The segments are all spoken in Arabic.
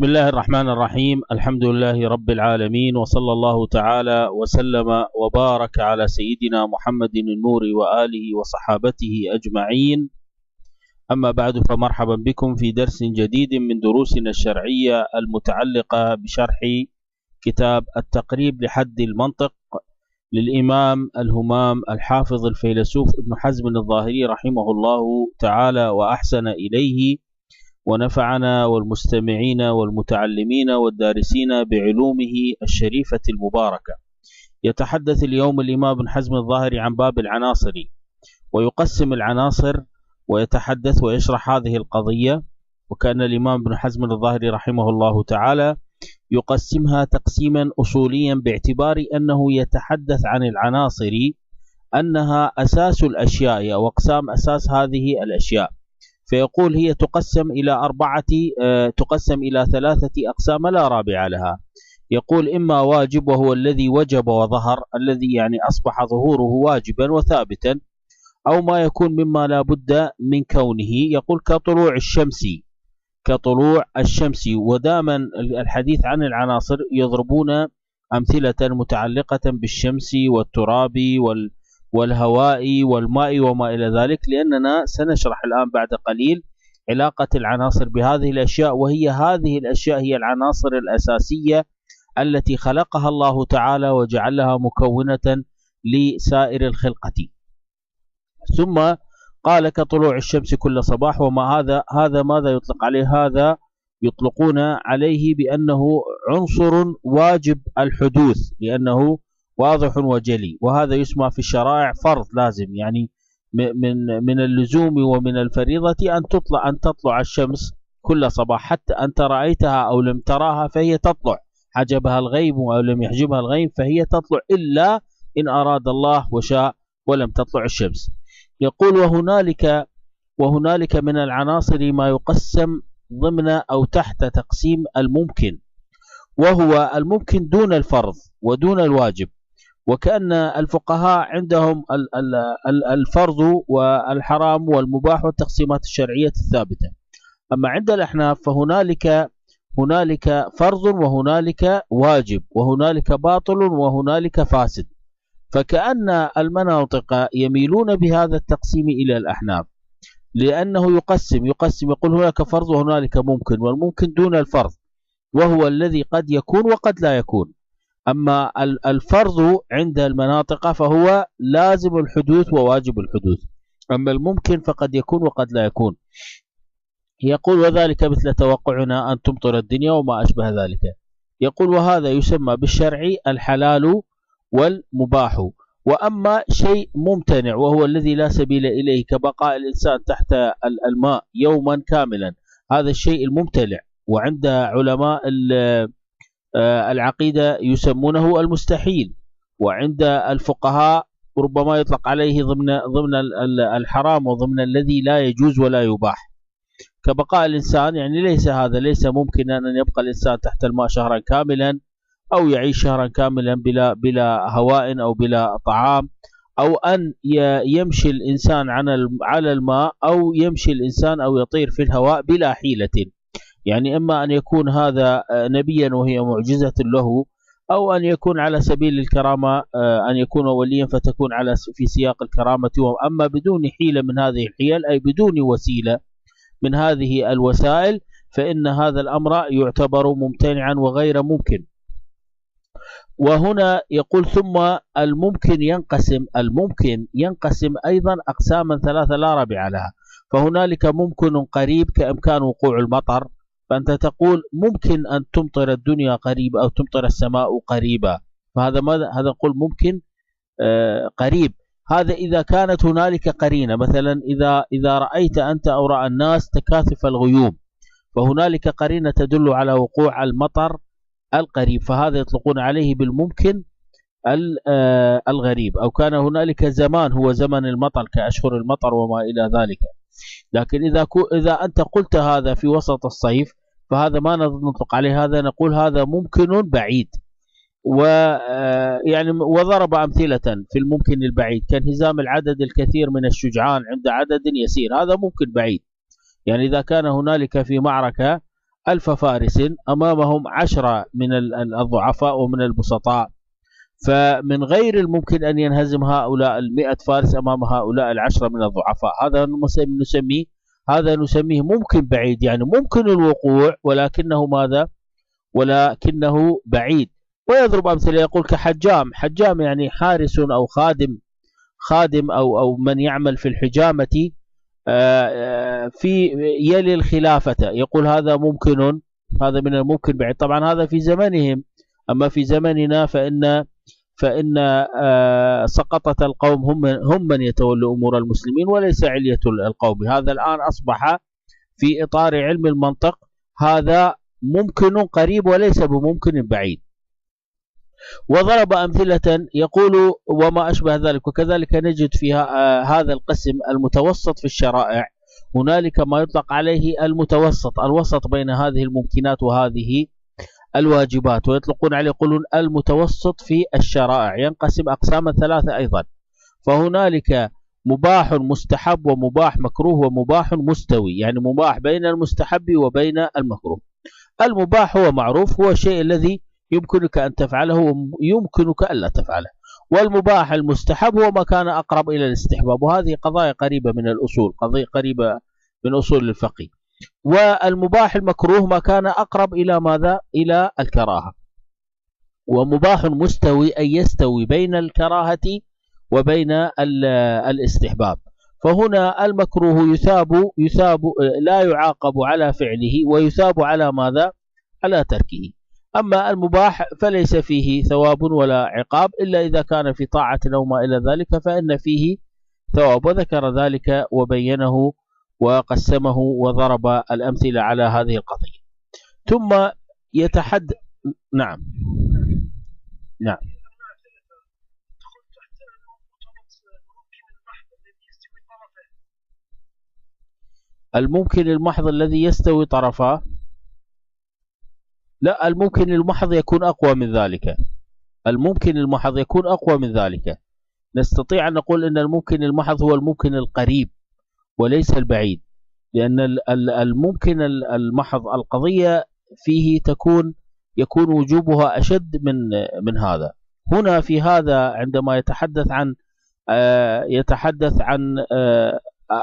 بسم الله الرحمن الرحيم. الحمد لله رب العالمين، وصلى الله تعالى وسلم وبارك على سيدنا محمد النور وآله وصحابته أجمعين. أما بعد، فمرحبا بكم في درس جديد من دروسنا الشرعية المتعلقة بشرح كتاب التقريب لحد المنطق للإمام الهمام الحافظ الفيلسوف ابن حزم الظاهري رحمه الله تعالى وأحسن إليه، ونفعنا والمستمعين والمتعلمين والدارسين بعلومه الشريفة المباركة. يتحدث اليوم الإمام ابن حزم الظاهري عن باب العناصر، ويقسم العناصر ويتحدث ويشرح هذه القضية. وكان الإمام ابن حزم الظاهري رحمه الله تعالى يقسمها تقسيما أصوليا، باعتبار أنه يتحدث عن العناصر أنها أساس الأشياء وأقسام أساس هذه الأشياء. فيقول هي تقسم إلى ثلاثة أقسام لا رابع لها. يقول إما واجب، وهو الذي وجب وظهر، الذي يعني أصبح ظهوره واجبا وثابتا، أو ما يكون مما لا بد من كونه. يقول كطلوع الشمس. ودائما الحديث عن العناصر يضربون أمثلة متعلقة بالشمس والتراب والهواء والماء وما إلى ذلك، لأننا سنشرح الآن بعد قليل علاقة العناصر بهذه الأشياء، وهي هذه الأشياء هي العناصر الأساسية التي خلقها الله تعالى وجعلها مكونة لسائر الخلقة. ثم قال كطلوع الشمس كل صباح. وما هذا ماذا يطلق عليه؟ هذا يطلقون عليه بأنه عنصر واجب الحدوث، لأنه واضح وجلي، وهذا يسمى في الشرائع فرض لازم، يعني من اللزوم ومن الفريضة أن تطلع الشمس كل صباح، حتى أنت رأيتها أو لم تراها فهي تطلع، حجبها الغيب أو لم يحجبها الغيب فهي تطلع، إلا إن أراد الله وشاء ولم تطلع الشمس. يقول وهنالك من العناصر ما يقسم ضمن أو تحت تقسيم الممكن، وهو الممكن دون الفرض ودون الواجب. وكأن الفقهاء عندهم الفرض والحرام والمباح والتقسيمات الشرعية الثابتة. أما عند الأحناف هنالك فرض وهنالك واجب، وهنالك باطل وهنالك فاسد. فكأن المناطق يميلون بهذا التقسيم إلى الأحناف، لأنه يقسم يقول هناك فرض وهنالك ممكن، والممكن دون الفرض، وهو الذي قد يكون وقد لا يكون. أما الفرض عند المناطق فهو لازم الحدوث وواجب الحدوث، أما الممكن فقد يكون وقد لا يكون. يقول وذلك مثل توقعنا أن تمطر الدنيا وما أشبه ذلك. يقول وهذا يسمى بالشرع الحلال والمباح. وأما شيء ممتنع وهو الذي لا سبيل إليه، كبقاء الإنسان تحت الماء يوما كاملا، هذا الشيء الممتنع، وعند علماء العقيدة يسمونه المستحيل، وعند الفقهاء ربما يطلق عليه ضمن الحرام وضمن الذي لا يجوز ولا يباح. كبقاء الإنسان، يعني ليس ممكنا أن يبقى الإنسان تحت الماء شهرا كاملا، أو يعيش شهرا كاملا بلا هواء أو بلا طعام، أو أن يمشي الإنسان على الماء، أو يمشي الإنسان أو يطير في الهواء بلا حيلة. يعني إما أن يكون هذا نبيا وهي معجزة له، أو أن يكون على سبيل الكرامة، أن يكون وليا فتكون في سياق الكرامة. أما بدون حيلة من هذه الحيل، أي بدون وسيلة من هذه الوسائل، فإن هذا الأمر يعتبر ممتنعا وغير ممكن. وهنا يقول ثم الممكن ينقسم أيضا أقساما ثلاثة لا رابع لها. فهنالك ممكن قريب كإمكان وقوع المطر، فأنت تقول ممكن أن تمطر الدنيا قريبا أو تمطر السماء قريبا، فهذا ماذا؟ هذا نقول ممكن قريب. هذا إذا كانت هنالك قرينة، مثلا إذا رأيت أنت أو رأى الناس تكاثف الغيوم، فهنالك قرينة تدل على وقوع المطر القريب، فهذا يطلقون عليه بالممكن الغريب. أو كان هنالك زمان هو زمن المطر كأشهر المطر وما إلى ذلك. لكن إذا أنت قلت هذا في وسط الصيف، فهذا ما نطلق عليه، هذا نقول هذا ممكن بعيد. ويعني وضرب أمثلة في الممكن البعيد، كانهزام العدد الكثير من الشجعان عند عدد يسير، هذا ممكن بعيد. يعني إذا كان هنالك في معركة 1000 فارس أمامهم 10 من الضعفاء ومن البسطاء، فمن غير الممكن أن ينهزم هؤلاء 100 فارس أمام هؤلاء 10 من الضعفاء. هذا نسميه ممكن بعيد، يعني ممكن الوقوع ولكنه ماذا؟ ولكنه بعيد. ويضرب أمثلة يقول حجام يعني حارس أو خادم أو من يعمل في الحجامة في يلي الخلافة، يقول هذا ممكن، هذا من الممكن بعيد. طبعا هذا في زمنهم، أما في زمننا فإن سقطة القوم هم من يتولوا أمور المسلمين وليس علية القوم. هذا الآن أصبح في إطار علم المنطق هذا ممكن قريب وليس بممكن بعيد. وضرب أمثلة يقول وما أشبه ذلك. وكذلك نجد فيها هذا القسم المتوسط في الشرائع، هنالك ما يطلق عليه الوسط بين هذه الممكنات وهذه الواجبات، ويطلقون عليه يقولون المتوسط في الشرائع ينقسم أقسام 3 أيضا. فهنالك مباح مستحب ومباح مكروه ومباح مستوي، يعني مباح بين المستحب وبين المكروه. المباح هو معروف، هو الشيء الذي يمكنك أن تفعله ويمكنك ألا تفعله. والمباح المستحب هو ما كان أقرب إلى الاستحباب، وهذه قضايا قريبة من الأصول، قضية قريبة من أصول الفقه. والمباح المكروه ما كان أقرب إلى ماذا؟ إلى الكراهة. ومباح مستوي أي يستوي بين الكراهة وبين الاستحباب. فهنا المكروه يثاب لا يعاقب على فعله ويثاب على ماذا؟ على تركه. أما المباح فليس فيه ثواب ولا عقاب إلا إذا كان في طاعة أو ما إلى ذلك فإن فيه ثواب. وذكر ذلك وبينه وقسمه وضرب الأمثلة على هذه القضية. ثم يتحدث. نعم. الممكن المحض الذي يستوي طرفاه، لا، الممكن المحض يكون أقوى من ذلك. الممكن المحض يكون أقوى من ذلك. نستطيع أن نقول أن الممكن المحض هو الممكن القريب وليس البعيد، لأن الممكن المحض القضية فيه يكون وجوبها أشد من هذا. هنا في هذا عندما يتحدث عن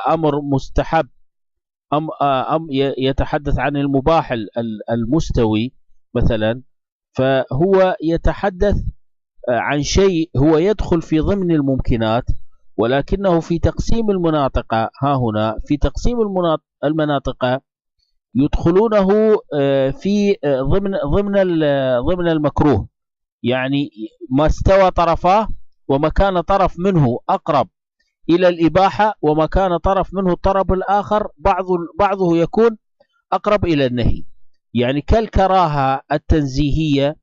أمر مستحب يتحدث عن المباح المستوي مثلا، فهو يتحدث عن شيء هو يدخل في ضمن الممكنات، ولكنه في تقسيم المناطق، ها هنا في تقسيم المناطق يدخلونه في ضمن المكروه، يعني ما استوى طرفاه وما كان طرف منه أقرب إلى الإباحة وما كان طرف منه الطرف الآخر بعضه يكون أقرب إلى النهي، يعني كالكراهة التنزيهية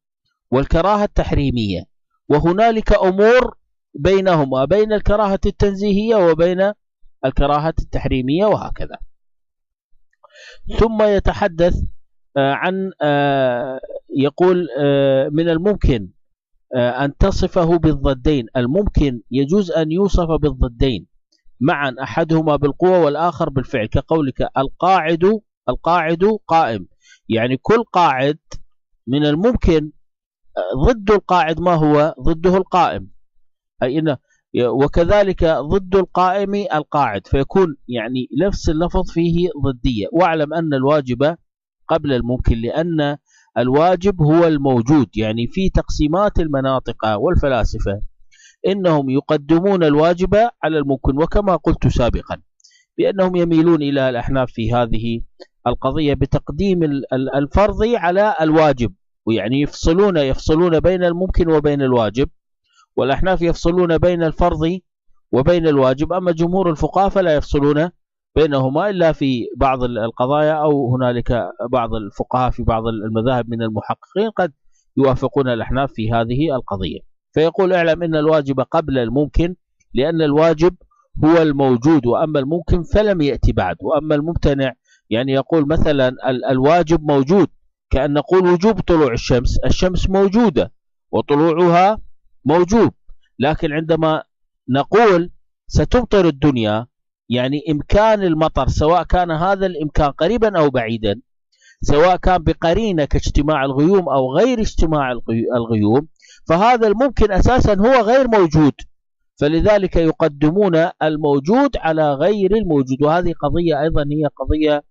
والكراهة التحريمية. وهنالك أمور بينهما، بين الكراهة التنزيهية وبين الكراهة التحريمية وهكذا. ثم يتحدث عن يقول من الممكن أن تصفه بالضدين. الممكن يجوز أن يوصف بالضدين معا، أحدهما بالقوة والآخر بالفعل، كقولك القاعد قائم، يعني كل قاعد من الممكن ضد القاعد ما هو؟ ضده القائم، أي إنه وكذلك ضد القائم القاعد، فيكون يعني نفس اللفظ فيه ضدية. واعلم أن الواجب قبل الممكن، لأن الواجب هو الموجود. يعني في تقسيمات المناطق والفلاسفة إنهم يقدمون الواجب على الممكن، وكما قلت سابقا بأنهم يميلون إلى الأحناف في هذه القضية بتقديم الفرض على الواجب، ويعني يفصلون بين الممكن وبين الواجب، والأحناف يفصلون بين الفرض وبين الواجب. أما جمهور الفقهاء فلا يفصلون بينهما إلا في بعض القضايا، أو هنالك بعض الفقهاء في بعض المذاهب من المحققين قد يوافقون الأحناف في هذه القضية. فيقول اعلم أن الواجب قبل الممكن، لأن الواجب هو الموجود، وأما الممكن فلم يأتي بعد. وأما الممتنع يعني يقول مثلا الواجب موجود، كأن نقول وجوب طلوع الشمس موجودة وطلوعها موجود، لكن عندما نقول ستمطر الدنيا يعني إمكان المطر، سواء كان هذا الإمكان قريبا أو بعيدا، سواء كان بقرينة كاجتماع الغيوم أو غير اجتماع الغيوم، فهذا الممكن أساسا هو غير موجود، فلذلك يقدمون الموجود على غير الموجود. وهذه قضية أيضا هي قضية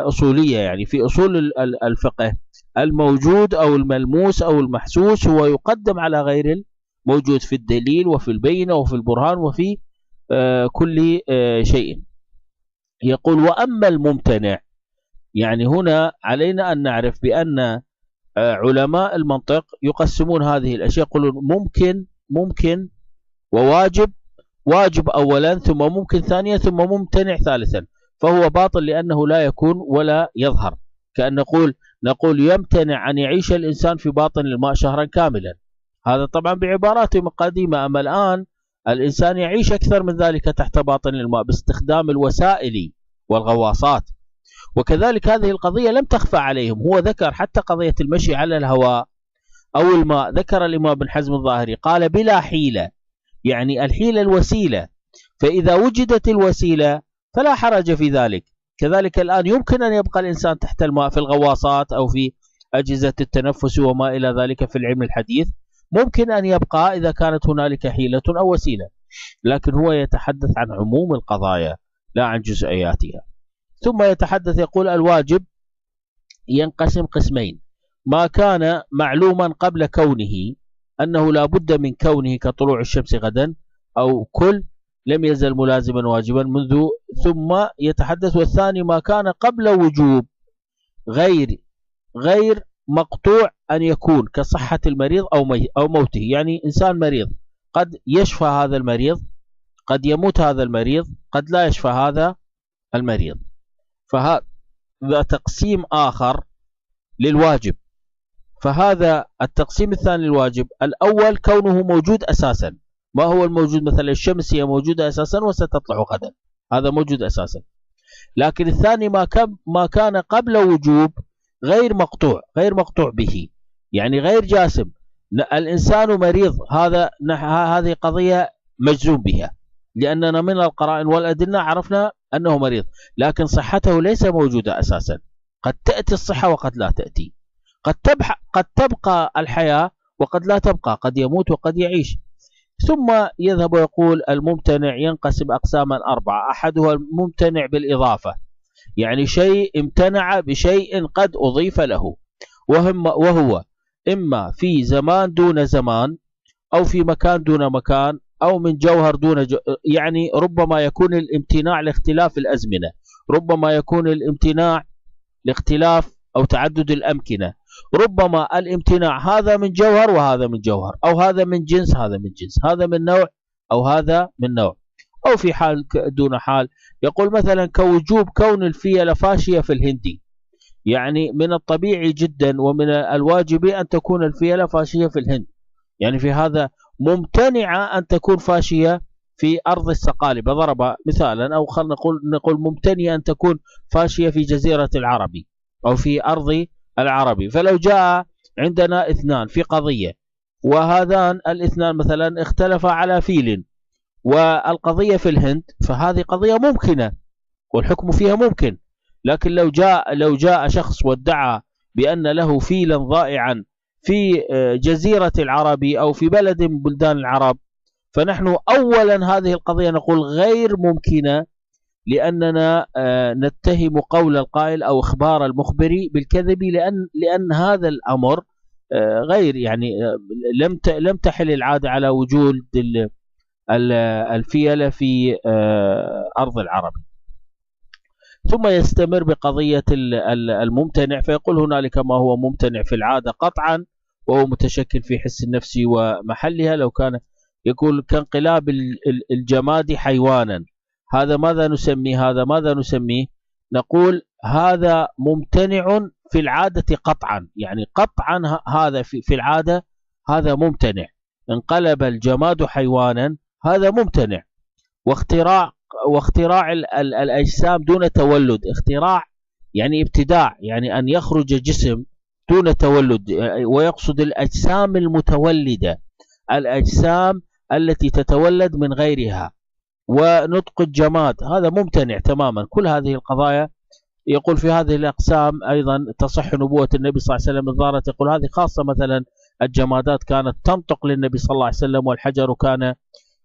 أصولية، يعني في أصول الفقه الموجود أو الملموس أو المحسوس هو يقدم على غير الموجود في الدليل وفي البينة وفي البرهان وفي كل شيء. يقول وأما الممتنع، يعني هنا علينا أن نعرف بأن علماء المنطق يقسمون هذه الأشياء، يقولون ممكن وواجب، واجب أولا ثم ممكن ثانيا ثم ممتنع ثالثا، فهو باطل لأنه لا يكون ولا يظهر. كأن نقول يمتنع أن يعيش الإنسان في باطن الماء شهرا كاملا، هذا طبعا بعباراتهم القديمة. أما الآن الإنسان يعيش أكثر من ذلك تحت باطن الماء باستخدام الوسائل والغواصات. وكذلك هذه القضية لم تخفى عليهم، هو ذكر حتى قضية المشي على الهواء أو الماء، ذكر الإمام ابن حزم الظاهري قال بلا حيلة، يعني الحيلة الوسيلة، فإذا وجدت الوسيلة فلا حرج في ذلك. كذلك الآن يمكن أن يبقى الإنسان تحت الماء في الغواصات أو في أجهزة التنفس وما إلى ذلك في العلم الحديث، ممكن أن يبقى إذا كانت هنالك حيلة أو وسيلة، لكن هو يتحدث عن عموم القضايا لا عن جزئياتها. ثم يتحدث يقول الواجب ينقسم قسمين: ما كان معلوما قبل كونه أنه لا بد من كونه كطلوع الشمس غدا، أو كل لم يزل ملازما واجبا منذ. ثم يتحدث والثاني ما كان قبل وجوب غير مقطوع أن يكون كصحة المريض أو موته، يعني إنسان مريض قد يشفى هذا المريض، قد يموت هذا المريض، قد لا يشفى هذا المريض. فهذا تقسيم آخر للواجب. فهذا التقسيم الثاني للواجب: الأول كونه موجود أساسا. ما هو الموجود؟ مثلا الشمس هي موجودة أساسا وستطلع غدا، هذا موجود أساسا. لكن الثاني ما كان قبل وجوب غير مقطوع به، يعني غير جاسم. الإنسان مريض، هذه قضية مجزوم بها، لأننا من القرائن والأدلة عرفنا أنه مريض، لكن صحته ليس موجودة أساسا. قد تأتي الصحة وقد لا تأتي، قد تبقى الحياة وقد لا تبقى، قد يموت وقد يعيش. ثم يذهب ويقول الممتنع ينقسم أقساما 4: أحدها الممتنع بالإضافة، يعني شيء امتنع بشيء قد أضيف له، وهو إما في زمان دون زمان، أو في مكان دون مكان، أو من جوهر دون يعني ربما يكون الامتناع لاختلاف الأزمنة، ربما يكون الامتناع لاختلاف أو تعدد الأمكنة، ربما الامتناع هذا من جوهر وهذا من جوهر، أو هذا من جنس هذا من جنس، هذا من نوع أو هذا من نوع، أو في حال دون حال. يقول مثلا كوجوب كون الفيلة فاشية في الهندي، يعني من الطبيعي جدا ومن الواجب أن تكون الفيلة فاشية في الهند، يعني في هذا ممتنعة أن تكون فاشية في أرض السقالب، ضرب مثالا. أو خلنا نقول ممتنعة أن تكون فاشية في جزيرة العربي أو في أرض العربي. فلو جاء عندنا اثنان في قضية، وهذان الاثنان مثلا اختلفا على فيل، والقضية في الهند، فهذه قضية ممكنة والحكم فيها ممكن. لكن لو جاء شخص وادعى بأن له فيلا ضائعا في جزيرة العربي أو في بلد من بلدان العرب، فنحن أولا هذه القضية نقول غير ممكنة، لأننا نتهم قول القائل أو إخبار المخبر بالكذب، لأن هذا الأمر غير، يعني لم تحل العادة على وجود الفيلة في أرض العرب. ثم يستمر بقضية الممتنع، فيقول هنالك ما هو ممتنع في العادة قطعا وهو متشكل في حس النفس ومحلها. لو كان يقول كانقلاب الجماد حيوانا، هذا ماذا نسميه؟ نقول هذا ممتنع في العادة قطعا، يعني قطعا هذا في العادة هذا ممتنع. انقلب الجماد حيوانا هذا ممتنع. واختراع الأجسام دون تولد، اختراع يعني ابتداع، يعني أن يخرج جسم دون تولد، ويقصد الأجسام المتولدة، الأجسام التي تتولد من غيرها. ونطق الجماد هذا ممتنع تماما. كل هذه القضايا يقول في هذه الأقسام أيضا تصح نبوة النبي صلى الله عليه وسلم الظاهرة، يقول هذه خاصة، مثلا الجمادات كانت تنطق للنبي صلى الله عليه وسلم، والحجر كان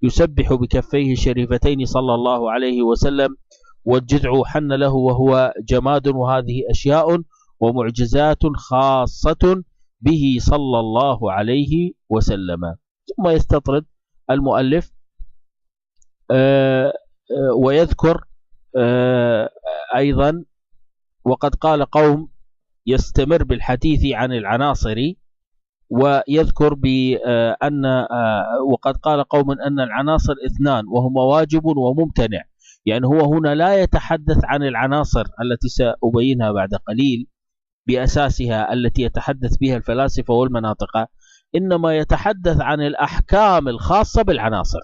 يسبح بكفيه الشريفتين صلى الله عليه وسلم، والجذع حن له وهو جماد، وهذه أشياء ومعجزات خاصة به صلى الله عليه وسلم. ثم يستطرد المؤلف ويذكر أيضا وقد قال قوم، يستمر بالحديث عن العناصر، ويذكر بأن وقد قال قوم أن العناصر اثنان وهما واجب وممتنع. يعني هو هنا لا يتحدث عن العناصر التي سأبينها بعد قليل بأساسها التي يتحدث بها الفلاسفة والمناطق، إنما يتحدث عن الأحكام الخاصة بالعناصر.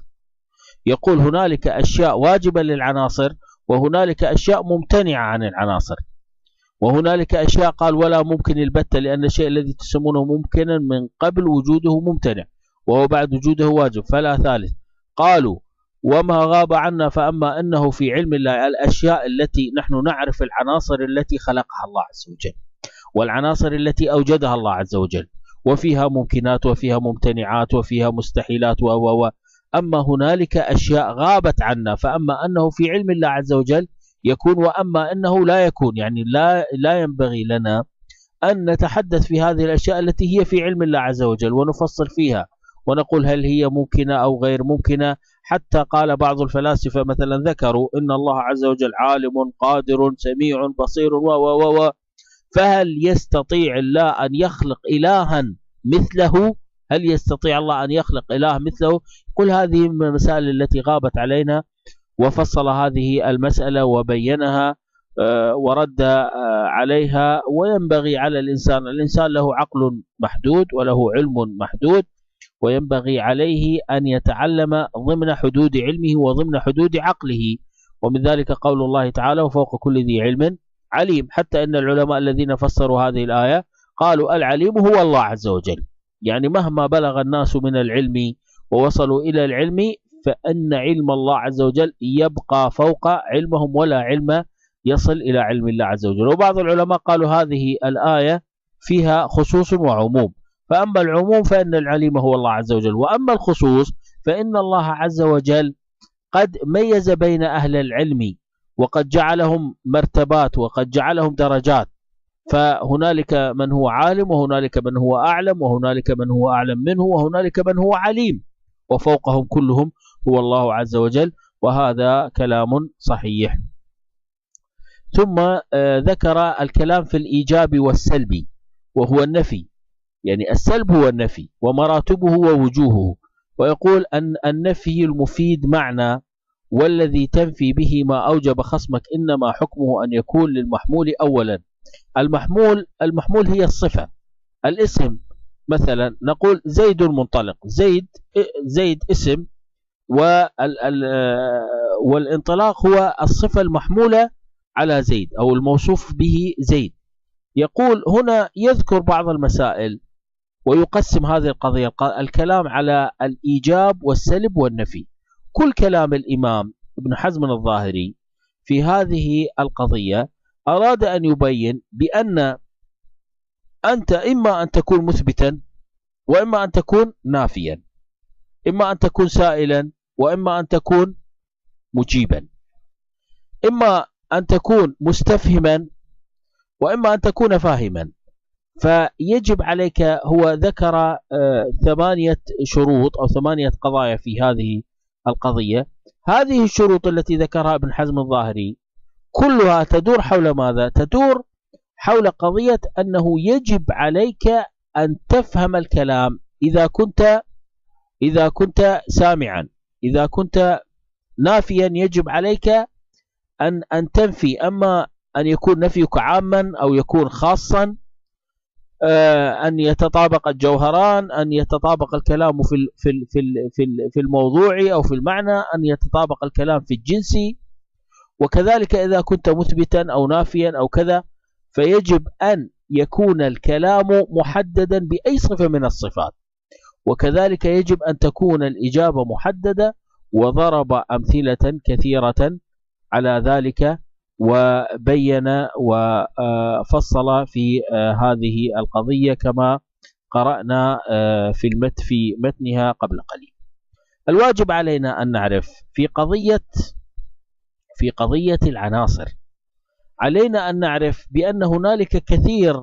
يقول هنالك أشياء واجبة للعناصر، وهنالك أشياء ممتنعة عن العناصر، وهنالك أشياء قال ولا ممكن البتة، لأن الشيء الذي تسمونه ممكنا من قبل وجوده ممتنع، وهو بعد وجوده واجب، فلا ثالث. قالوا وما غاب عنا فأما أنه في علم الله الأشياء التي نحن نعرف العناصر التي خلقها الله عز وجل، والعناصر التي أوجدها الله عز وجل، وفيها ممكنات وفيها ممتنعات وفيها مستحيلات أما هنالك أشياء غابت عنا، فأما أنه في علم الله عز وجل يكون، وأما أنه لا يكون. يعني لا ينبغي لنا أن نتحدث في هذه الأشياء التي هي في علم الله عز وجل ونفصل فيها ونقول هل هي ممكنة أو غير ممكنة. حتى قال بعض الفلاسفة مثلا ذكروا إن الله عز وجل عالم قادر سميع بصير فهل يستطيع الله أن يخلق إلها مثله؟ هل يستطيع الله أن يخلق إله مثله؟ قل هذه من المسائل التي غابت علينا، وفصل هذه المسألة وبينها ورد عليها. وينبغي على الإنسان له عقل محدود وله علم محدود، وينبغي عليه أن يتعلم ضمن حدود علمه وضمن حدود عقله. ومن ذلك قول الله تعالى وفوق كل ذي علم عليم، حتى أن العلماء الذين فسروا هذه الآية قالوا العليم هو الله عز وجل. يعني مهما بلغ الناس من العلم ووصلوا إلى العلم، فإن علم الله عز وجل يبقى فوق علمهم، ولا علم يصل إلى علم الله عز وجل. وبعض العلماء قالوا هذه الآية فيها خصوص وعموم، فأما العموم فإن العليم هو الله عز وجل، وأما الخصوص فإن الله عز وجل قد ميز بين أهل العلم، وقد جعلهم مرتبات، وقد جعلهم درجات. فهنالك من هو عالم، وهنالك من هو أعلم، وهنالك من هو أعلم منه، وهنالك من هو عليم، وفوقهم كلهم هو الله عز وجل. وهذا كلام صحيح. ثم ذكر الكلام في الإيجاب والسلب، وهو النفي. يعني السلب هو النفي ومراتبه ووجوهه. ويقول أن النفي المفيد معنى، والذي تنفي به ما أوجب خصمك إنما حكمه أن يكون للمحمول أولا. المحمول هي الصفة. الاسم مثلا نقول زيد منطلق، زيد اسم، والانطلاق هو الصفة المحمولة على زيد أو الموصوف به زيد. يقول هنا يذكر بعض المسائل ويقسم هذه القضية الكلام على الإيجاب والسلب والنفي. كل كلام الإمام ابن حزم الظاهري في هذه القضية أراد أن يبين بأن أنت إما أن تكون مثبتا، وإما أن تكون نافيا، إما أن تكون سائلا، وإما أن تكون مجيبا، إما أن تكون مستفهما، وإما أن تكون فاهما. فيجب عليك، هو ذكر 8 شروط أو 8 قضايا في هذه القضية. هذه الشروط التي ذكرها ابن حزم الظاهري كلها تدور حول ماذا؟ تدور حول قضية أنه يجب عليك أن تفهم الكلام إذا كنت سامعا. إذا كنت نافيا يجب عليك أن تنفي، أما أن يكون نفيك عاما أو يكون خاصا، أن يتطابق الجوهران، أن يتطابق الكلام في الموضوع أو في المعنى، أن يتطابق الكلام في الجنس. وكذلك إذا كنت مثبتا أو نافيا أو كذا، فيجب أن يكون الكلام محددا بأي صفة من الصفات. وكذلك يجب أن تكون الإجابة محددة، وضرب أمثلة كثيرة على ذلك وبين وفصل في هذه القضية كما قرأنا في متنها قبل قليل. الواجب علينا أن نعرف في قضية العناصر، علينا أن نعرف بأن هنالك كثير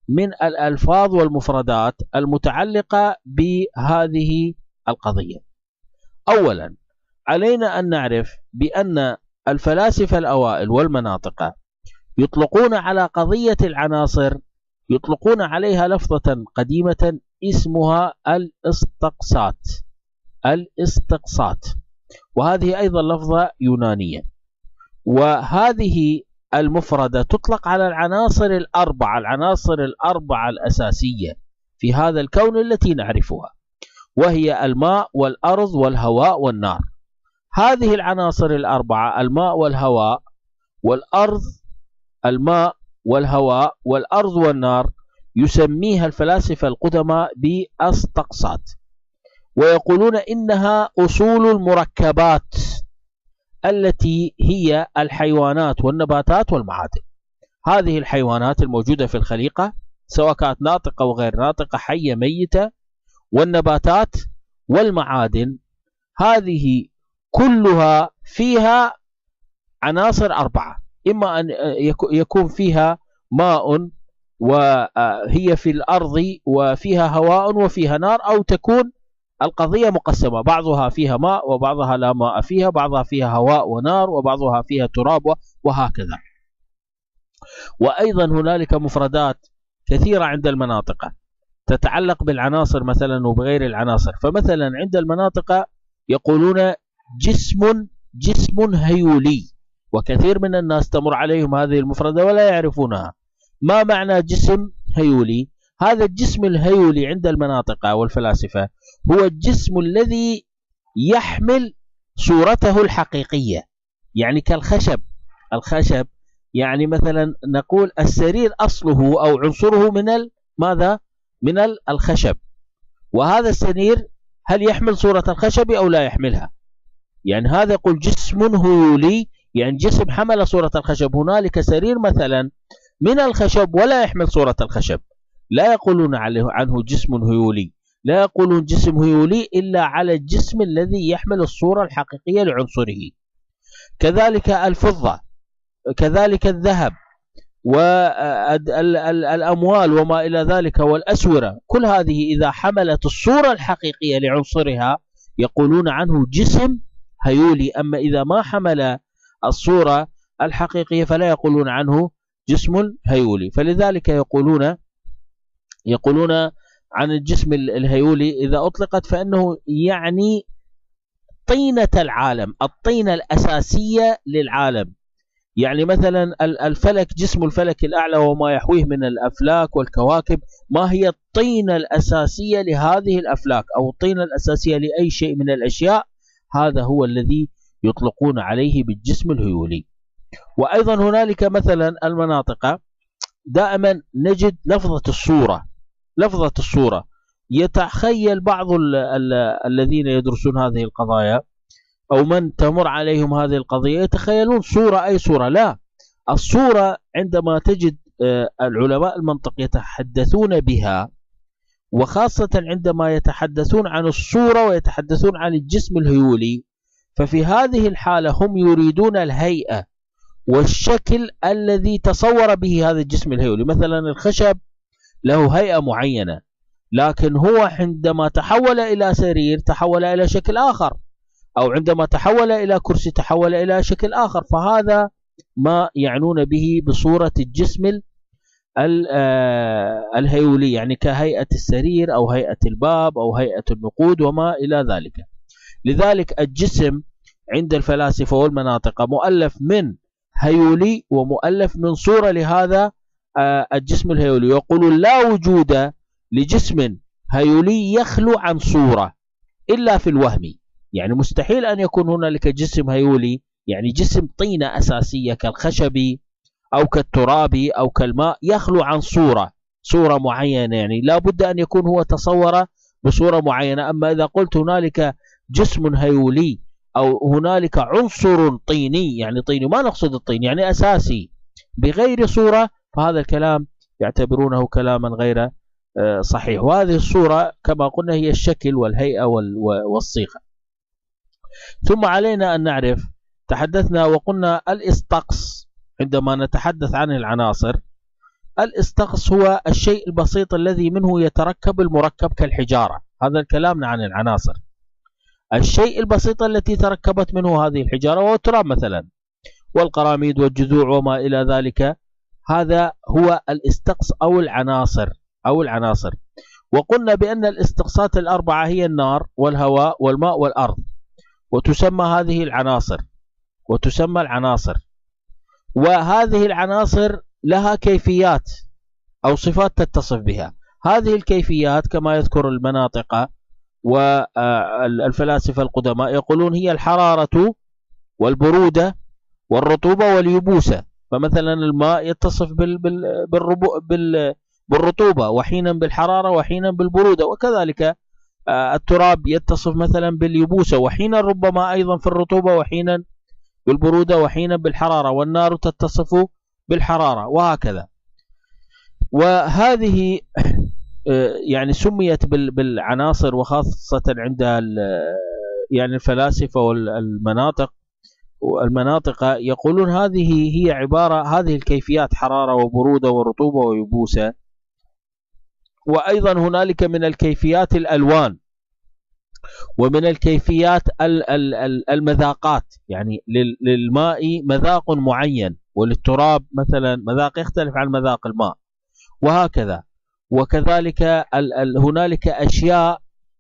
من الألفاظ والمفردات المتعلقة بهذه القضية. أولا علينا أن نعرف بأن الفلاسفة الأوائل والمناطق يطلقون على قضية العناصر، يطلقون عليها لفظة قديمة اسمها الاستقصات، وهذه أيضا لفظة يونانية. وهذه المفردة تطلق على العناصر الأربعة الأساسية في هذا الكون التي نعرفها، وهي الماء والأرض والهواء والنار. هذه العناصر الأربعة، الماء والهواء والأرض، الماء والهواء والأرض والنار، يسميها الفلاسفة القدماء بأستقصات، ويقولون إنها أصول المركبات التي هي الحيوانات والنباتات والمعادن. هذه الحيوانات الموجودة في الخليقة سواء كانت ناطقة وغير ناطقة، حية ميتة، والنباتات والمعادن، هذه كلها فيها عناصر أربعة. إما أن يكون فيها ماء وهي في الأرض وفيها هواء وفيها نار، أو تكون القضية مقسمة، بعضها فيها ماء وبعضها لا ماء فيها، بعضها فيها هواء ونار وبعضها فيها تراب وهكذا. وأيضا هنالك مفردات كثيرة عند المناطق تتعلق بالعناصر مثلا وبغير العناصر. فمثلا عند المناطق يقولون جسم هيولي، وكثير من الناس تمر عليهم هذه المفردة ولا يعرفونها. ما معنى جسم هيولي؟ هذا الجسم الهيولي عند المناطق والفلاسفة هو الجسم الذي يحمل صورته الحقيقية، يعني كالخشب. الخشب يعني مثلا نقول السرير أصله أو عنصره ماذا؟ من الخشب، وهذا السرير هل يحمل صورة الخشب أو لا يحملها؟ يعني هذا يقول جسم هيولي، يعني جسم حمل صورة الخشب. هنالك سرير مثلا من الخشب ولا يحمل صورة الخشب، لا يقولون عنه جسم هيولي، لا يقولون جسم هيولي إلا على الجسم الذي يحمل الصورة الحقيقية لعنصره. كذلك الفضة، كذلك الذهب والأموال وما إلى ذلك والأسورة، كل هذه إذا حملت الصورة الحقيقية لعنصرها يقولون عنه جسم هيولي. أما إذا ما حمل الصورة الحقيقية فلا يقولون عنه جسم هيولي. فلذلك يقولون عن الجسم الهيولي إذا أطلقت فإنه يعني طينة العالم، الطينة الأساسية للعالم. يعني مثلا الفلك، جسم الفلك الأعلى وما يحويه من الأفلاك والكواكب، ما هي الطينة الأساسية لهذه الأفلاك أو الطينة الأساسية لأي شيء من الأشياء، هذا هو الذي يطلقون عليه بالجسم الهيولي. وأيضا هنالك مثلا المناطق دائما نجد لفظة الصورة. يتخيل بعض الذين يدرسون هذه القضايا أو من تمر عليهم هذه القضية يتخيلون صورة أي صورة. لا، الصورة عندما تجد العلماء المنطق يتحدثون بها، وخاصة عندما يتحدثون عن الصورة ويتحدثون عن الجسم الهيولي، ففي هذه الحالة هم يريدون الهيئة والشكل الذي تصور به هذا الجسم الهيولي. مثلا الخشب له هيئة معينة، لكن هو عندما تحول إلى سرير تحول إلى شكل آخر، أو عندما تحول إلى كرسي تحول إلى شكل آخر. فهذا ما يعنون به بصورة الجسم الهيولي، يعني كهيئة السرير أو هيئة الباب أو هيئة النقود وما إلى ذلك. لذلك الجسم عند الفلاسفة والمناطق مؤلف من هيولي ومؤلف من صورة لهذا الجسم الهيولي. يقولون لا وجود لجسم هيولي يخلو عن صورة إلا في الوهم، يعني مستحيل أن يكون هنالك جسم هيولي يعني جسم طينة أساسية كالخشب أو كالتراب أو كالماء يخلو عن صورة معينة، يعني لا بد أن يكون هو تصور بصورة معينة. أما إذا قلت هنالك جسم هيولي أو هنالك عنصر طيني، يعني طيني ما نقصد الطين يعني أساسي بغير صورة، فهذا الكلام يعتبرونه كلاما غير صحيح. وهذه الصورة كما قلنا هي الشكل والهيئة والصيغة. ثم علينا أن نعرف، تحدثنا وقلنا الاستقص عندما نتحدث عن العناصر، الاستقص هو الشيء البسيط الذي منه يتركب المركب كالحجارة، هذا الكلام عن العناصر. الشيء البسيط التي تركبت منه هذه الحجارة وهو التراب مثلا، والقراميد والجذوع وما إلى ذلك، هذا هو الاستقص أو العناصر. وقلنا بأن الاستقصات الأربعة هي النار والهواء والماء والأرض، وتسمى هذه العناصر. وهذه العناصر لها كيفيات أو صفات تتصف بها. هذه الكيفيات كما يذكر المناطق والفلاسفة القدماء يقولون هي الحرارة والبرودة والرطوبة واليبوسة. فمثلا الماء يتصف بالرطوبة، وحينا بالحرارة، وحينا بالبرودة، وكذلك التراب يتصف مثلا باليبوسة، وحينا ربما أيضا في الرطوبة، وحينا بالبرودة، وحينا بالحرارة، والنار تتصف بالحرارة، وهكذا. وهذه يعني سميت بالعناصر، وخاصة عند يعني الفلاسفة والمناطق يقولون هذه هي هذه الكيفيات حرارة وبرودة ورطوبة ويبوسة. وأيضا هنالك من الكيفيات الألوان، ومن الكيفيات المذاقات، يعني للماء مذاق معين، وللتراب مثلا مذاق يختلف عن مذاق الماء، وهكذا. وكذلك هنالك أشياء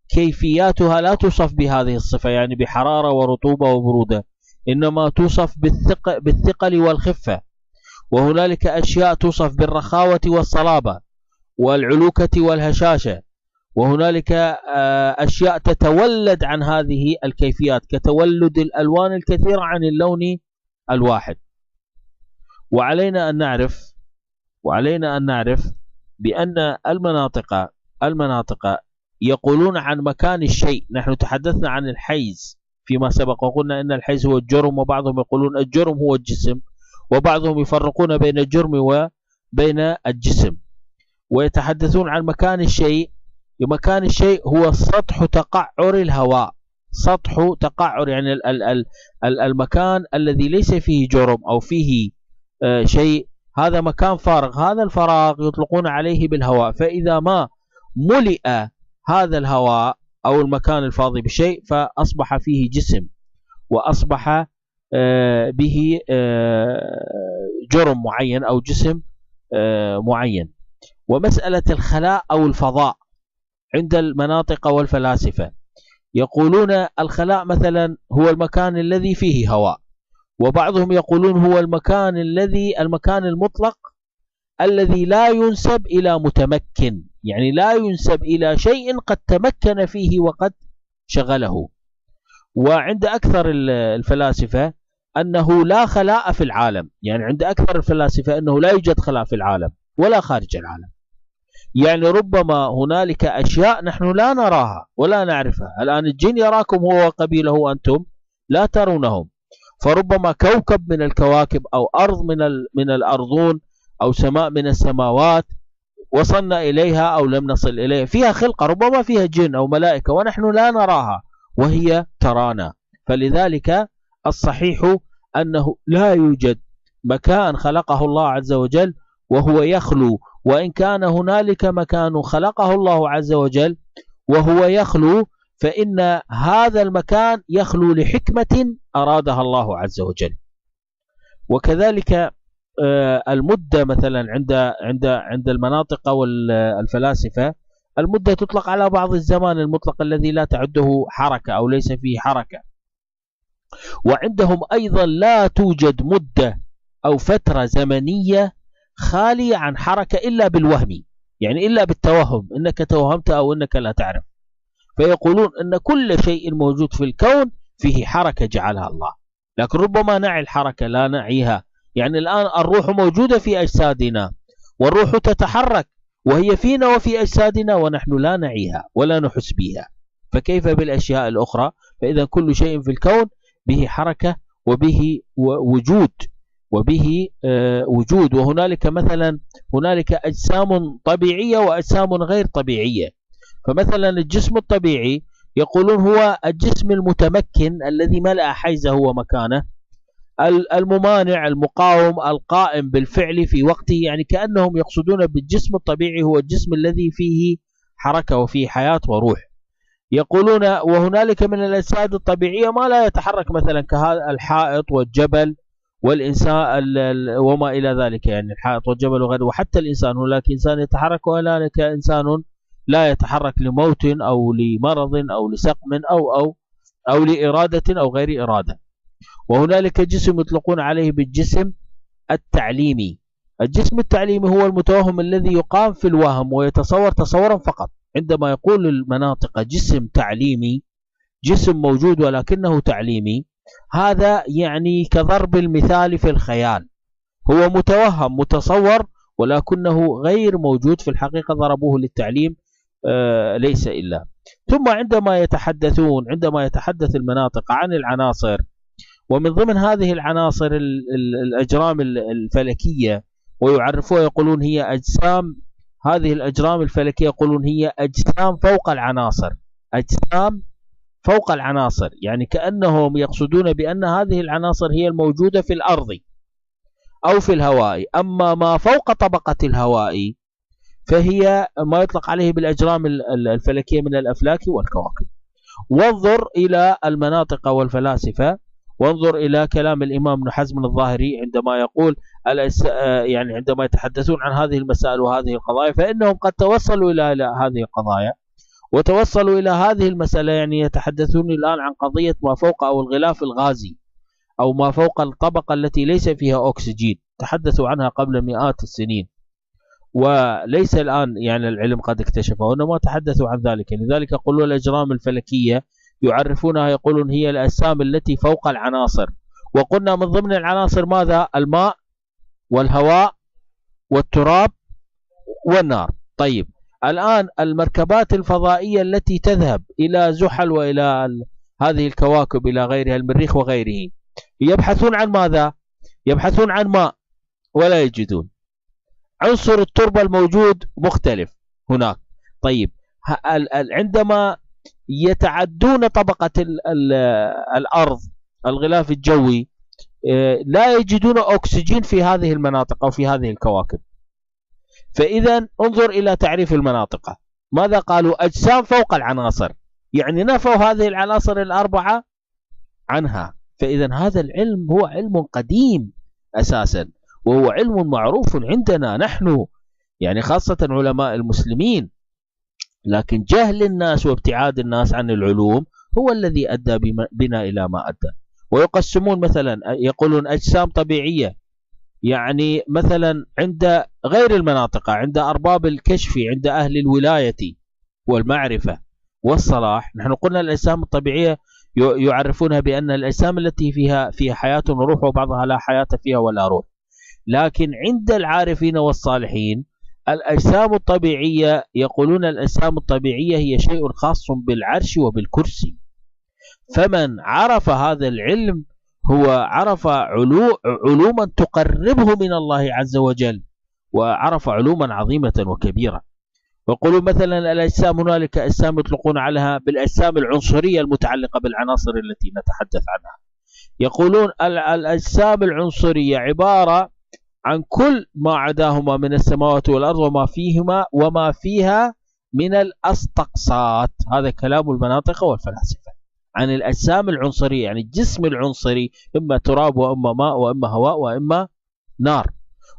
كيفياتها لا توصف بهذه الصفة، يعني بحرارة ورطوبة وبرودة، إنما توصف بالثقل والخفة. وهنالك أشياء توصف بالرخاوة والصلابة والعلوكة والهشاشة. وهنالك أشياء تتولد عن هذه الكيفيات كتولد الألوان الكثيرة عن اللون الواحد. وعلينا أن نعرف بأن المناطق يقولون عن مكان الشيء. نحن تحدثنا عن الحيز فيما سبق، وقلنا إن الحيز هو الجرم، وبعضهم يقولون الجرم هو الجسم، وبعضهم يفرقون بين الجرم وبين الجسم. ويتحدثون عن مكان الشيء. مكان الشيء هو سطح تقعر الهواء، سطح تقعر يعني المكان الذي ليس فيه جرم أو فيه شيء، هذا مكان فارغ. هذا الفراغ يطلقون عليه بالهواء. فإذا ما ملئ هذا الهواء أو المكان الفاضي بشيء فأصبح فيه جسم، وأصبح به جرم معين أو جسم معين. ومسألة الخلاء أو الفضاء عند المناطق والفلاسفة يقولون الخلاء مثلا هو المكان الذي فيه هواء، وبعضهم يقولون هو المكان المطلق الذي لا ينسب إلى متمكن، يعني لا ينسب إلى شيء قد تمكن فيه وقد شغله. وعند أكثر الفلاسفة أنه لا خلاء في العالم، يعني عند أكثر الفلاسفة أنه لا يوجد خلاء في العالم ولا خارج العالم. يعني ربما هنالك أشياء نحن لا نراها ولا نعرفها. الآن الجن يراكم هو وقبيله وأنتم لا ترونهم، فربما كوكب من الكواكب أو أرض من الأرضون أو سماء من السماوات وصلنا إليها أو لم نصل إليها، فيها خلقة، ربما فيها جن أو ملائكة ونحن لا نراها وهي ترانا. فلذلك الصحيح أنه لا يوجد مكان خلقه الله عز وجل وهو يخلو، وإن كان هنالك مكان خلقه الله عز وجل وهو يخلو فإن هذا المكان يخلو لحكمة أرادها الله عز وجل. وكذلك المدة مثلا عند المناطق والفلاسفة، المدة تطلق على بعض الزمان المطلق الذي لا تعده حركة أو ليس فيه حركة. وعندهم أيضا لا توجد مدة أو فترة زمنية خالية عن حركة إلا بالوهم، يعني إلا بالتوهم، إنك توهمت أو إنك لا تعرف. فيقولون أن كل شيء موجود في الكون فيه حركة جعلها الله، لكن ربما نعي الحركة لا نعيها. يعني الآن الروح موجودة في أجسادنا، والروح تتحرك وهي فينا وفي أجسادنا ونحن لا نعيها ولا نحس بها، فكيف بالأشياء الأخرى؟ فإذا كل شيء في الكون به حركة وبه وجود. وهنالك مثلا هنالك أجسام طبيعية وأجسام غير طبيعية. فمثلا الجسم الطبيعي يقولون هو الجسم المتمكن الذي ملأ حيزه ومكانه، الممانع المقاوم القائم بالفعل في وقته، يعني كأنهم يقصدون بالجسم الطبيعي هو الجسم الذي فيه حركة وفيه حياة وروح. يقولون وهنالك من الأجساد الطبيعية ما لا يتحرك، مثلا كهذا الحائط والجبل والإنسان وما إلى ذلك، يعني الحائط والجبل وغيره، وحتى الإنسان، هناك إنسان يتحرك وهنالك إنسان لا يتحرك لموت أو لمرض أو لسقم أو لإرادة أو غير إرادة. وهنالك جسم يطلقون عليه بالجسم التعليمي. الجسم التعليمي هو المتوهم الذي يقام في الوهم ويتصور تصورا فقط. عندما يقول المناطق جسم تعليمي، جسم موجود ولكنه تعليمي، هذا يعني كضرب المثال في الخيال، هو متوهم متصور ولكنه غير موجود في الحقيقة، ضربوه للتعليم ليس إلا. ثم عندما يتحدث المناطق عن العناصر، ومن ضمن هذه العناصر الأجرام الفلكية، ويعرفوها يقولون هي أجسام، هذه الأجرام الفلكية يقولون هي أجسام فوق العناصر، أجسام فوق العناصر، يعني كأنهم يقصدون بأن هذه العناصر هي الموجودة في الأرض أو في الهواء، أما ما فوق طبقة الهواء فهي ما يطلق عليه بالأجرام الفلكية من الأفلاك والكواكب. وانظر إلى المناطق والفلاسفة، وانظر إلى كلام الإمام ابن حزم الظاهري عندما يقول يعني عندما يتحدثون عن هذه المسائل وهذه القضايا، فإنهم قد توصلوا إلى هذه القضايا وتوصلوا إلى هذه المسألة. يعني يتحدثون الآن عن قضية ما فوق أو الغلاف الغازي أو ما فوق الطبقة التي ليس فيها أكسجين، تحدثوا عنها قبل مئات السنين، وليس الآن يعني العلم قد اكتشفه، وإنما تحدثوا عن ذلك. لذلك يقولون الأجرام الفلكية يعرفونها، يقولون هي الأجسام التي فوق العناصر. وقلنا من ضمن العناصر ماذا؟ الماء والهواء والتراب والنار. طيب الآن المركبات الفضائية التي تذهب إلى زحل وإلى هذه الكواكب إلى غيرها، المريخ وغيره، يبحثون عن ماذا؟ يبحثون عن ماء ولا يجدون. عنصر التربة الموجود مختلف هناك. طيب عندما يتعدون طبقة الأرض، الغلاف الجوي، لا يجدون أكسجين في هذه المناطق أو في هذه الكواكب. فإذا انظر إلى تعريف المناطق، ماذا قالوا؟ أجسام فوق العناصر، يعني نفوا هذه العناصر الأربعة عنها. فإذا هذا العلم هو علم قديم أساسا، وهو علم معروف عندنا نحن، يعني خاصة علماء المسلمين، لكن جهل الناس وابتعاد الناس عن العلوم هو الذي أدى بنا إلى ما أدى. ويقسمون مثلا، يقولون أجسام طبيعية، يعني مثلا عند غير المناطق، عند أرباب الكشف، عند أهل الولاية والمعرفة والصلاح. نحن قلنا الأجسام الطبيعية يعرفونها بأن الأجسام التي فيها حياة وروح، وبعضها لا حياة فيها ولا روح. لكن عند العارفين والصالحين الأجسام الطبيعية يقولون الأجسام الطبيعية هي شيء خاص بالعرش وبالكرسي. فمن عرف هذا العلم هو عرف علوما تقربه من الله عز وجل، وعرف علوما عظيمة وكبيرة. ويقولون مثلا الأجسام، هنالك أجسام يطلقون عليها بالأجسام العنصرية المتعلقة بالعناصر التي نتحدث عنها. يقولون الأجسام العنصرية عبارة عن كل ما عداهما من السماوات والأرض وما فيها من الأسطقسات. هذا كلام المناطق والفلاسفة عن الأجسام العنصرية، يعني الجسم العنصري إما تراب وإما ماء وإما هواء وإما نار.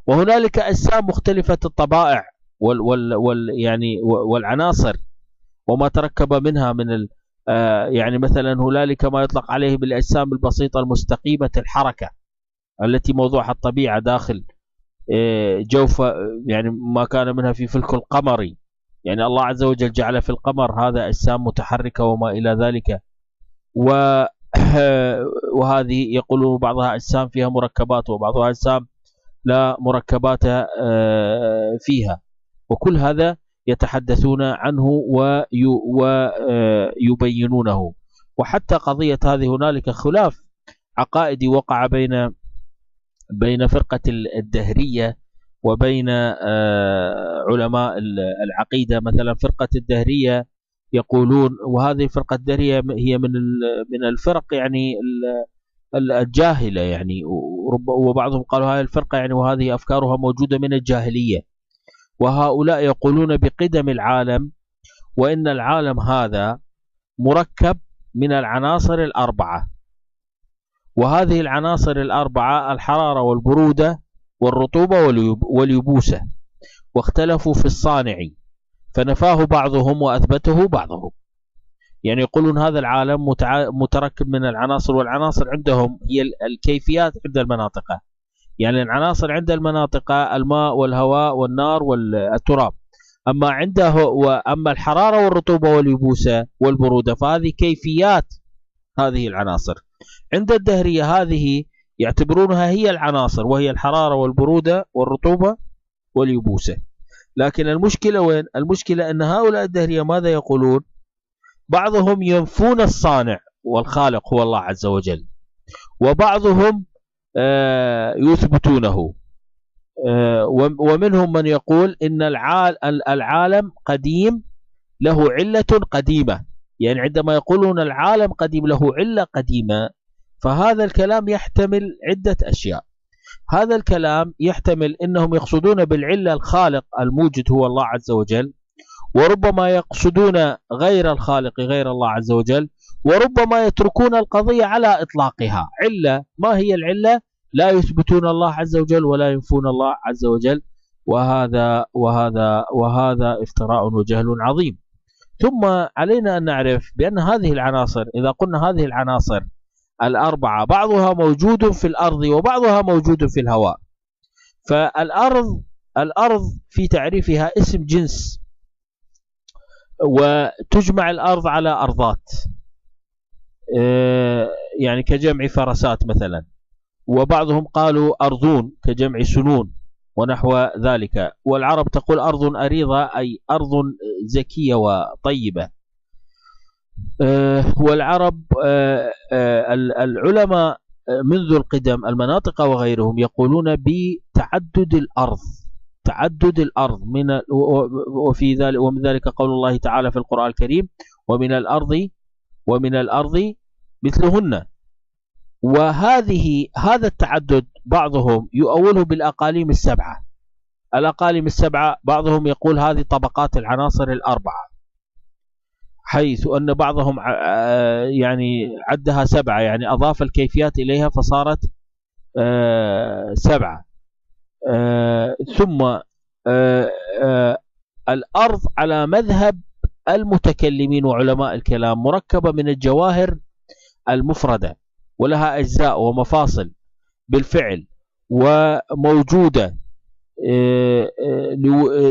وهنالك أجسام مختلفة الطبائع يعني والعناصر وما تركب منها من يعني مثلا هنالك ما يطلق عليه بالأجسام البسيطة المستقيمة الحركة التي موضوعها الطبيعة داخل جوف، يعني ما كان منها في فلك القمري، يعني الله عز وجل جعل في القمر هذا أجسام متحركة وما إلى ذلك. وهذه يقولون بعضها أجسام فيها مركبات وبعضها أجسام لا مركبات فيها، وكل هذا يتحدثون عنه ويبينونه. وحتى قضية هذه هنالك خلاف عقائدي وقع بين فرقة الدهرية وبين علماء العقيدة. مثلا فرقة الدهرية يقولون، وهذه الفرقة الدهرية هي من الفرق يعني الجاهلة يعني، وبعضهم قالوا هذه الفرقة يعني وهذه أفكارها موجودة من الجاهلية، وهؤلاء يقولون بقدم العالم، وإن العالم هذا مركب من العناصر الأربعة، وهذه العناصر الأربعة الحرارة والبرودة والرطوبة واليبوسة، واختلفوا في الصانع فنفاه بعضهم وأثبته بعضهم. يعني يقولون هذا العالم متركب من العناصر، والعناصر عندهم هي الكيفيات عند المناطق، يعني العناصر عند المناطق الماء والهواء والنار والتراب، أما الحرارة والرطوبة واليبوسة والبرودة فهذه كيفيات هذه العناصر. عند الدهرية هذه يعتبرونها هي العناصر، وهي الحرارة والبرودة والرطوبة واليبوسة. لكن المشكلة وين؟ المشكلة أن هؤلاء الدهرية ماذا يقولون؟ بعضهم ينفون الصانع والخالق هو الله عز وجل، وبعضهم يثبتونه، ومنهم من يقول إن العالم قديم له علة قديمة. يعني عندما يقولون العالم قديم له علة قديمة، فهذا الكلام يحتمل عدة أشياء. هذا الكلام يحتمل أنهم يقصدون بالعلة الخالق الموجد هو الله عز وجل، وربما يقصدون غير الخالق غير الله عز وجل، وربما يتركون القضية على إطلاقها. علة، ما هي العلة؟ لا يثبتون الله عز وجل ولا ينفون الله عز وجل، وهذا افتراء وجهل عظيم. ثم علينا أن نعرف بأن هذه العناصر، إذا قلنا هذه العناصر الأربعة بعضها موجود في الأرض وبعضها موجود في الهواء، فالأرض في تعريفها اسم جنس، وتجمع الأرض على أرضات، يعني كجمع فرسات مثلا، وبعضهم قالوا أرضون كجمع سنون ونحو ذلك. والعرب تقول أرض أريضة أي أرض زكية وطيبة. والعرب العلماء منذ القدم المناطق وغيرهم يقولون بتعدد الأرض، تعدد الأرض ومن ذلك قول الله تعالى في القرآن الكريم ومن الأرض مثلهن. هذا التعدد بعضهم يؤوله بالأقاليم السبعة. الأقاليم السبعة بعضهم يقول هذه طبقات العناصر الأربعة، حيث أن بعضهم يعني عدها سبعة، يعني أضاف الكيفيات إليها فصارت سبعة. ثم الأرض على مذهب المتكلمين وعلماء الكلام مركبة من الجواهر المفردة، ولها أجزاء ومفاصل بالفعل، وموجودة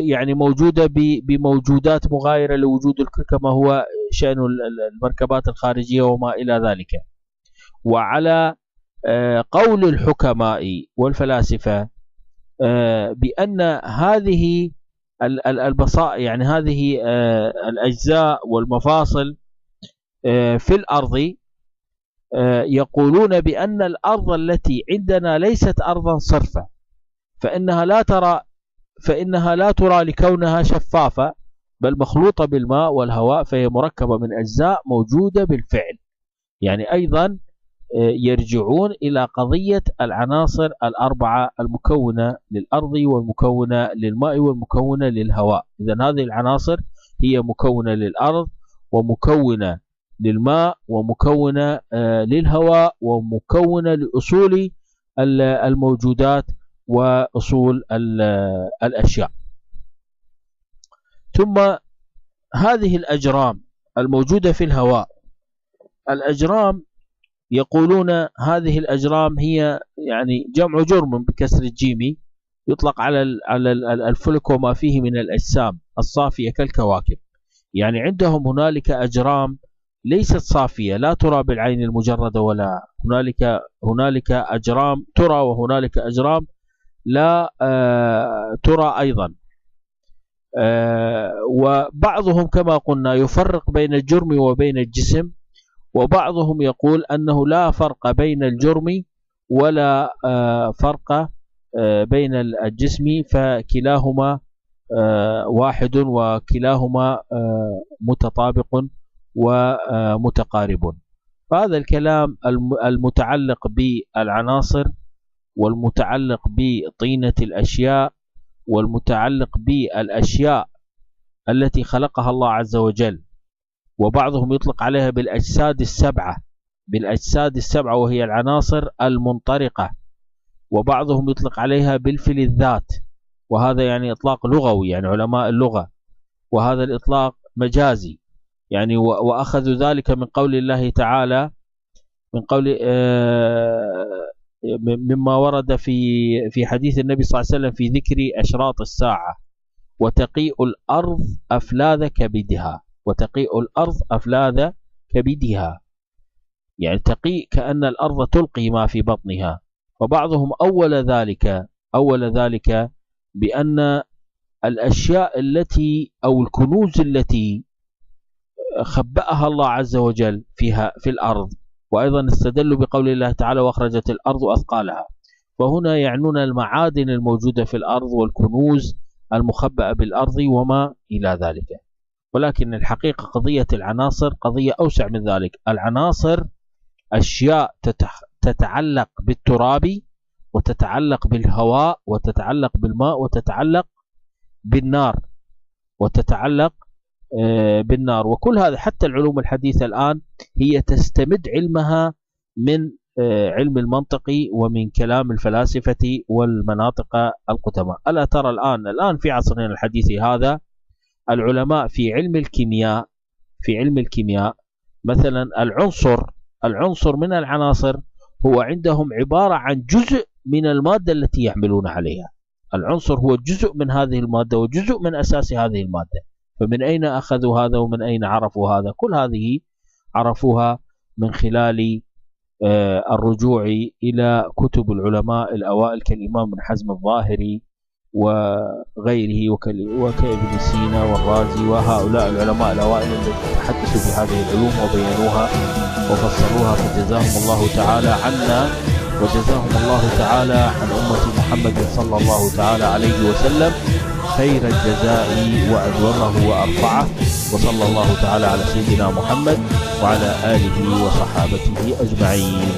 يعني موجودة بموجودات مغايرة لوجود كما هو شأن المركبات الخارجية وما إلى ذلك. وعلى قول الحكماء والفلاسفة بأن هذه البصائر، يعني هذه الأجزاء والمفاصل في الأرض، يقولون بأن الأرض التي عندنا ليست أرضا صرفة، فإنها لا ترى لكونها شفافة، بل مخلوطة بالماء والهواء، فهي مركبة من أجزاء موجودة بالفعل. يعني أيضا يرجعون إلى قضية العناصر الأربعة المكونة للأرض والمكونة للماء والمكونة للهواء. إذن هذه العناصر هي مكونة للأرض ومكونة للماء ومكونة للهواء ومكونة لأصول الموجودات وأصول الأشياء. ثم هذه الأجرام الموجودة في الهواء، الأجرام يقولون هذه الأجرام هي يعني جمع جرم بكسر الجيم، يطلق على الفلك وما فيه من الأجسام الصافية كالكواكب. يعني عندهم هنالك أجرام ليست صافية لا ترى بالعين المجردة، ولا هنالك أجرام ترى، وهنالك أجرام لا ترى أيضا. وبعضهم كما قلنا يفرق بين الجرم وبين الجسم، وبعضهم يقول أنه لا فرق بين الجرم ولا فرق بين الجسم، فكلاهما واحد وكلاهما متطابق ومتقارب. فهذا الكلام المتعلق بالعناصر والمتعلق بطينة الأشياء والمتعلق بالأشياء التي خلقها الله عز وجل، وبعضهم يطلق عليها بالأجساد السبعة وهي العناصر المنطرقة، وبعضهم يطلق عليها بالفلذات، وهذا يعني إطلاق لغوي، يعني علماء اللغة، وهذا الإطلاق مجازي، يعني وأخذوا ذلك من قول الله تعالى، من قول مما ورد في حديث النبي صلى الله عليه وسلم في ذكر أشراط الساعة: وتقيء الأرض أفلاذ كبدها، وتقيء الأرض أفلاذ كبدها، يعني تقيء كأن الأرض تلقي ما في بطنها. وبعضهم أول ذلك بأن الأشياء التي أو الكنوز التي خبأها الله عز وجل في الأرض، وأيضا استدلوا بقول الله تعالى: وأخرجت الأرض أثقالها، فهنا يعنون المعادن الموجودة في الأرض والكنوز المخبأة بالأرض وما إلى ذلك. ولكن الحقيقة قضية العناصر قضية أوسع من ذلك. العناصر أشياء تتعلق بالتراب، وتتعلق بالهواء، وتتعلق بالماء، وتتعلق بالنار، وكل هذا حتى العلوم الحديثة الآن هي تستمد علمها من علم المنطق ومن كلام الفلاسفة والمناطق القدماء. ألا ترى الآن في عصرنا الحديث هذا العلماء في علم الكيمياء مثلا العنصر من العناصر هو عندهم عبارة عن جزء من المادة التي يعملون عليها. العنصر هو جزء من هذه المادة وجزء من أساس هذه المادة. فمن أين أخذوا هذا ومن أين عرفوا هذا؟ كل هذه عرفوها من خلال الرجوع إلى كتب العلماء الأوائل كالإمام بن حزم الظاهري وغيره وكابن سينا والرازي، وهؤلاء العلماء الأوائل الذين تحدثوا بهذه العلوم وبينوها وفسروها، فجزاهم الله تعالى عنا وجزاهم الله تعالى عن أمة محمد صلى الله تعالى عليه وسلم خير الجزاء وأدومه وأرفعه، وصلى الله تعالى على سيدنا محمد وعلى آله وصحابته أجمعين.